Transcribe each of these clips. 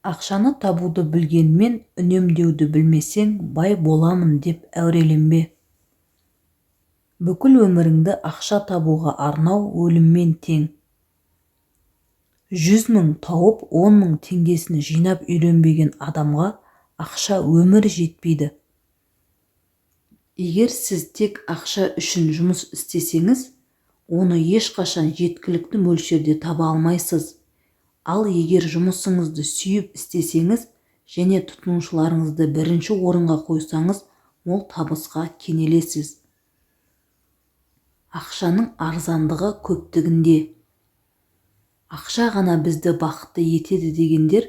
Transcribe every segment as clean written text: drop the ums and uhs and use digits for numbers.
Ақшаны табуды білгенмен үнемдеуді білмесең бай боламын деп әуреленбе. Бүкіл өміріңді ақша табуға арнау өліммен тең. 100 мың тауып 10 мың теңгесін жинап үйренбеген адамға ақша өмір жетпейді. Егер сіз тек ақша үшін жұмыс істесеңіз, оны ешқашан жеткілікті мөлшерде таба алмайсыз. Ал егер жұмысыңызды сүйіп істесеңіз және тұтынушыларыңызды бірінші орынға қойсаңыз, мол табысқа кенелесіз. Ақшаның арзандығы көптігінде. Ақша ғана бізді бақытты етеді дегендер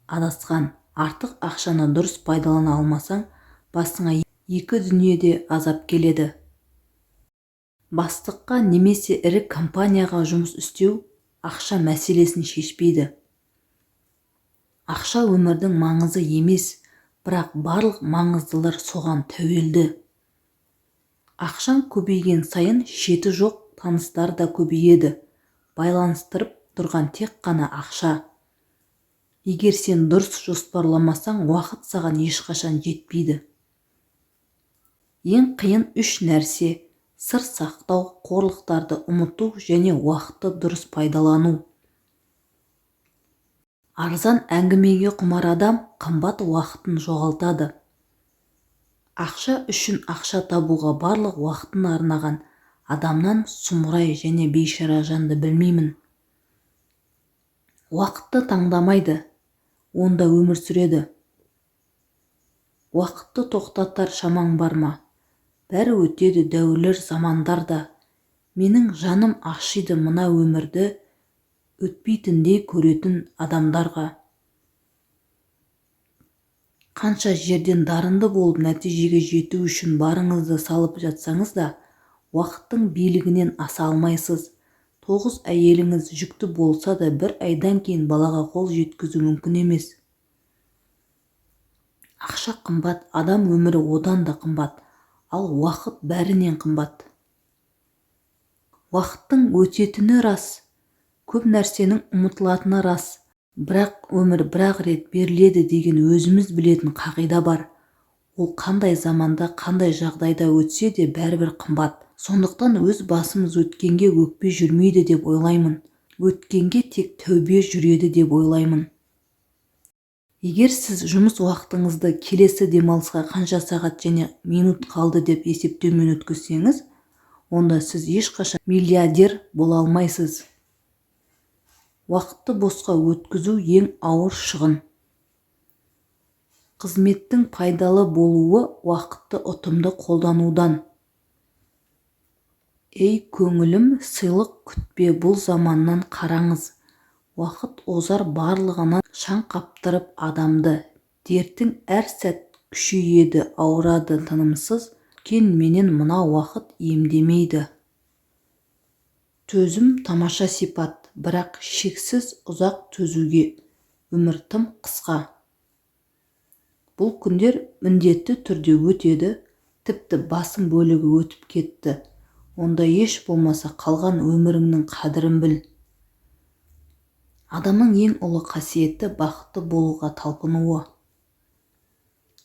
адасқан. Артық ақшаны дұрыс пайдалана алмасаң, басыңа екі дүниеде азап келеді. Бастыққа немесе ірі компанияға жұмыс істеу ақша мәселесін шешпейді. Ақша өмірдің маңызы емес, бірақ барлық маңыздылар соған тәуелді. Ақшаң көбейген сайын шеті жоқ таныстар да көбейеді. Байланыстырып тұрған тек қана ақша. Егер сен дұрыс жоспарламасаң, уақыт саған ешқашан жетпейді. Ең қиын үш нәрсе: сыр сақтау, қорлықтарды ұмыту және уақытты дұрыс пайдалану. Арзан әңгімеге құмар адам қымбат уақытын жоғалтады. Ақша үшін ақша табуға барлық уақытын арнаған адамнан сұмырай және бейшара жанды білмеймін. Уақытты таңдамайды, онда өмір сүреді. Уақытты тоқтатар шамаң бар ма? Бәрі өтеді дәуірлер замандарда. Менің жаным ашиды мына өмірді өтпейтіндей көретін адамдарға. Қанша жерден дарынды болып нәтижеге жету үшін барыңызды салып жатсаңыз да, уақыттың билігінен аса алмайсыз. 9 әйеліңіз жүкті болса да, бір айдан кейін балаға қол жеткізу мүмкін емес. Ақша қымбат, адам өмірі одан да қымбат. Ал уақыт бәрінен қымбат. Уақыттың өтетіні рас, көп нәрсенің ұмытылатыны рас, бірақ өмір бір-ақ рет беріледі деген өзіміз білетін қағида бар. Ол қандай заманда, қандай жағдайда өтсе де бәрібір қымбат. Сондықтан өз басымыз өткенге өкпе жүрмейді деп ойлаймын. Өткенге тек тәубе жүреді деп ойлаймын. Егер сіз жұмыс уақытыңызды келесі демалысқа қанша сағат және минут қалды деп есептеумен өткізсеңіз, онда сіз ешқашан миллиардер бола алмайсыз. Уақытты босқа өткізу ең ауыр шығын. Қызметтің пайдалы болуы уақытты ұтымды қолданудан. Ей көңілім, сыйлық күтпе, бұл заманнан қараңыз. Уақыт озар барлығынан шаң қаптырып адамды. Дертің әр сәт күшейеді, ауырады тынымсыз. Кен менен мына уақыт емдемейді. Төзім тамаша сипат, бірақ шексіз ұзақ төзуге. Өмір тым қысқа. Бұл күндер міндетті түрде өтеді, тіпті басым бөлігі өтіп кетті. Онда еш болмаса қалған өміріңнің қадірін біл. Адамның ең ұлы қасиеті бақытты болуға талпынуы.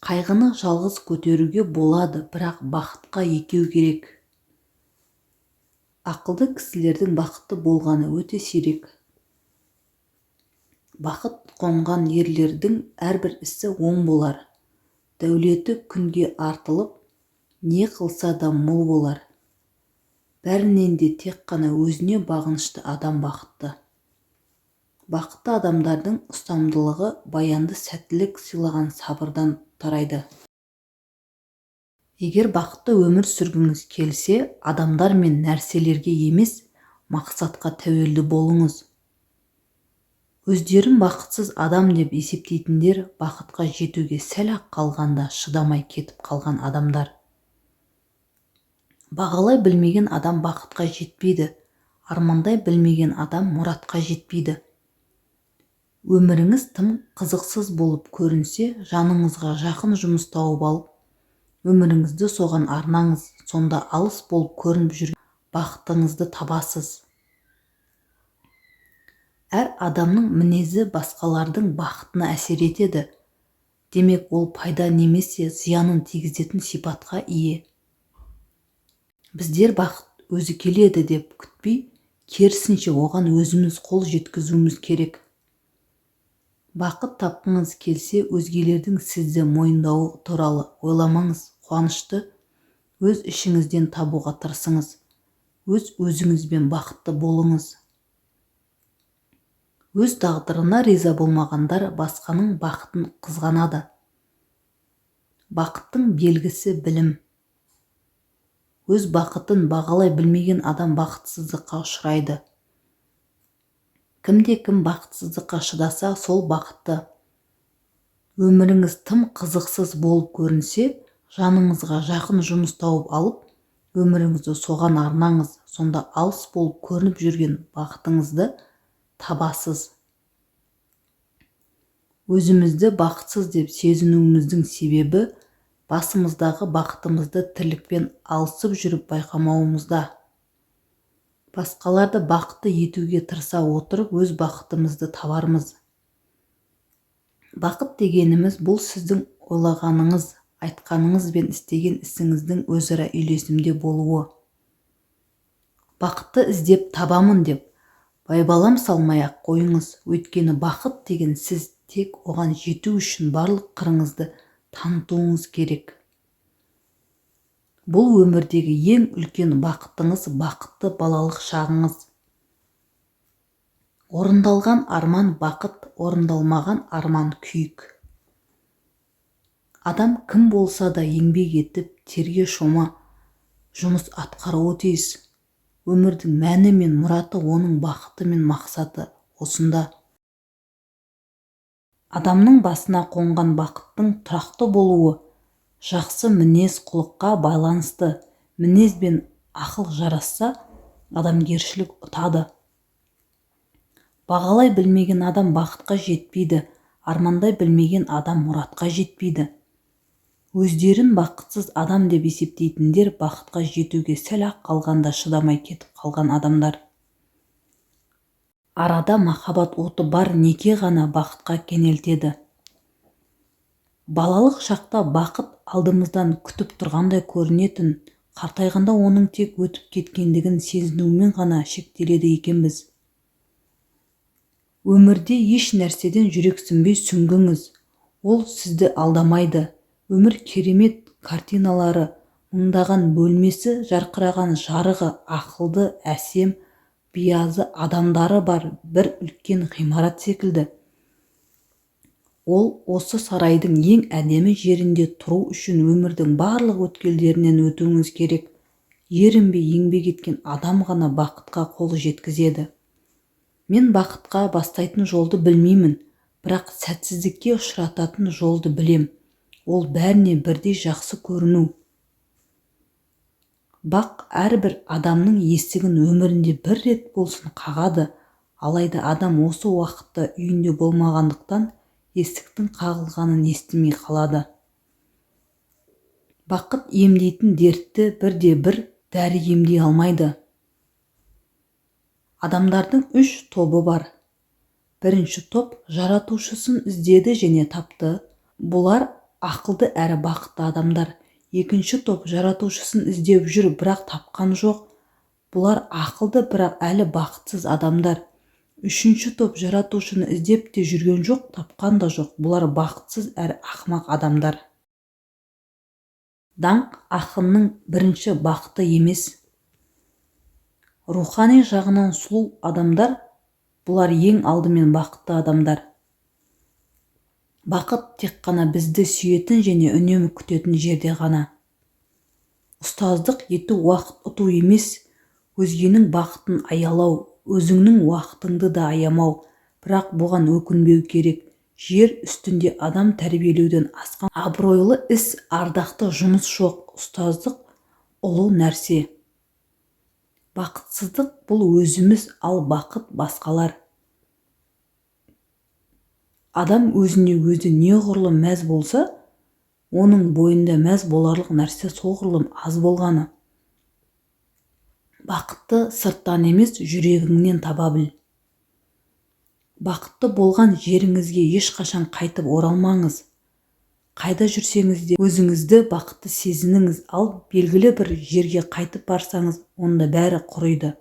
Қайғыны жалғыз көтеруге болады, бірақ бақытқа екеу керек. Ақылды кісілердің бақытты болғаны өте сирек. Бақыт қонған ерлердің әрбір ісі оң болар. Дәулеті күнге артылып, не қылса да мол болар. Бәрінен де тек қана өзіне бағынышты адам бақытты. Бақытты адамдардың ұстамдылығы баянды сәттілік сыйлаған сабырдан тарайды. Егер бақытты өмір сүргіңіз келсе, адамдар мен нәрселерге емес, мақсатқа тәуелді болыңыз. Өздерін бақытсыз адам деп есептейтіндер бақытқа жетуге сәл-ақ қалғанда шыдамай кетіп қалған адамдар. Бағалай білмеген адам бақытқа жетпейді, армандай білмеген адам мұратқа жетпейді. Өміріңіз тым қызықсыз болып көрінсе, жаныңызға жақын жұмыс тауып алып, өміріңізді соған арнаңыз, сонда алыс болып көрініп жүрген бақытыңызды табасыз. Әр адамның мінезі басқалардың бақытына әсер етеді. Демек, ол пайда немесе зиянын тигізетін сипатқа ие. Біздер бақыт өзі келеді деп күтпей, керісінше оған өзіміз қол жеткізуіміз керек. Бақыт тапқыңыз келсе, өзгелердің сізді мойындауы туралы ойламаңыз. Қуанышты өз ішіңізден табуға тырысыңыз. Өз өзіңізбен бақытты болыңыз. Өз тағдырына риза болмағандар басқаның бақытын қызғанады. Бақыттың белгісі білім. Өз бақытын бағалай білмеген адам бақытсыздыққа ұшырайды. Кімде-кім бақытсыздыққа шыдаса, сол бақытты. Өміріңіз тым қызықсыз болып көрінсе, жаныңызға жақын жұмыс тауып алып, өміріңізді соған арнаңыз. Сонда алыс болып көрініп жүрген бақытыңызды табасыз. Өзімізді бақытсыз деп сезінуіміздің себебі басымыздағы бақытымызды тірлікпен алысып жүріп байқамауымызда. Басқаларды бақытты етуге тырыса отырып, өз бақытымызды табармыз. Бақыт дегеніміз бұл сіздің ойлағаныңыз, айтқаныңыз бен істеген ісіңіздің өзара үйлесімде болуы. Бақытты іздеп табамын деп байбалам салмай-ақ қойыңыз. Өйткені бақыт деген сіз тек оған жету үшін барлық қырыңызды танытуыңыз керек. Бұл өмірдегі ең үлкен бақытыңыз бақытты балалық шағыңыз. Орындалған арман бақыт, орындалмаған арман күйік. Адам кім болса да еңбек етіп, терге шома жұмыс атқаруы тиіс. Өмірдің мәні мен мұраты, оның бақыты мен мақсаты осында. Адамның басына қонған бақыттың тұрақты болуы жақсы мінез құлыққа байланысты. Мінез бен ақыл жарасса, адамгершілік ұтады. Бағалай білмеген адам бақытқа жетпейді, армандай білмеген адам мұратқа жетпейді. Өздерін бақытсыз адам деп есептейтіндер бақытқа жетуге сәл-ақ қалғанда шыдамай кетіп қалған адамдар. Арада махаббат оты бар неке ғана бақытқа кенелтеді. Балалық шақта бақыт алдымыздан күтіп тұрғандай көрінетін, қартайғанда оның тек өтіп кеткендігін сезінумен ғана шектеледі екенбіз. Өмірде еш нәрседен жүрексінбей сүңгіңіз. Ол сізді алдамайды. Өмір керемет картиналары, мыңдаған бөлмесі, жарқыраған жарығы, ақылды, әсем, биязы адамдары бар бір үлкен ғимарат секілді. Ол осы сарайдың ең әдемі жерінде тұру үшін өмірдің барлық өткелдерінен өтуіңіз керек. Ерінбей еңбек еткен адам ғана бақытқа қол жеткізеді. Мен бақытқа бастайтын жолды білмеймін, бірақ сәтсіздікке ұшырататын жолды білем. Ол бәріне бірдей жақсы көріну. Бақ әрбір адамның есігін өмірінде бір рет болсын қағады, алайда адам осы уақытта үйінде болмағандықтан есіктің қағылғанын естімей қалады. Бақыт емдейтін дертті бірде-бір дәрі емдей алмайды. Адамдардың 3 тобы бар. Бірінші топ жаратушысын іздеді және тапты. Бұлар ақылды әрі бақытты адамдар. Екінші топ жаратушысын іздеп жүр, бірақ тапқан жоқ. Бұлар ақылды, бірақ әлі бақытсыз адамдар. Үшінші топ жаратушыны іздеп те жүрген жоқ, тапқан да жоқ. Бұлар бақытсыз әрі ақымақ адамдар. Даңқ ақынның бірінші бақыты емес. Рухани жағынан сұлу адамдар, бұлар ең алдымен бақытты адамдар. Бақыт тек қана бізді сүйетін және үнемі күтетін жерде ғана. Ұстаздық ету уақыт ұту емес, өзгенің бақытын аялау, өзіңнің уақытыңды да аямау, бірақ бұған өкінбеу керек. Жер үстінде адам тәрбиелеуден асқан абыройлы іс, ардақты жұмыс жоқ. Ұстаздық ұлы нәрсе. Бақытсыздық бұл өзіміз, ал бақыт басқалар. Адам өзіне өзі неғұрлым мәз болса, оның бойында мәз боларлық нәрсе соғұрлым аз болғаны. Бақытты сырттан емес, жүрегіңнен таба біл. бақытты болған жеріңізге ешқашан қайтып оралмаңыз. Қайда жүрсеңіз де өзіңізді бақытты сезініңіз, ал белгілі бір жерге қайтып барсаңыз, онда бәрі құриды.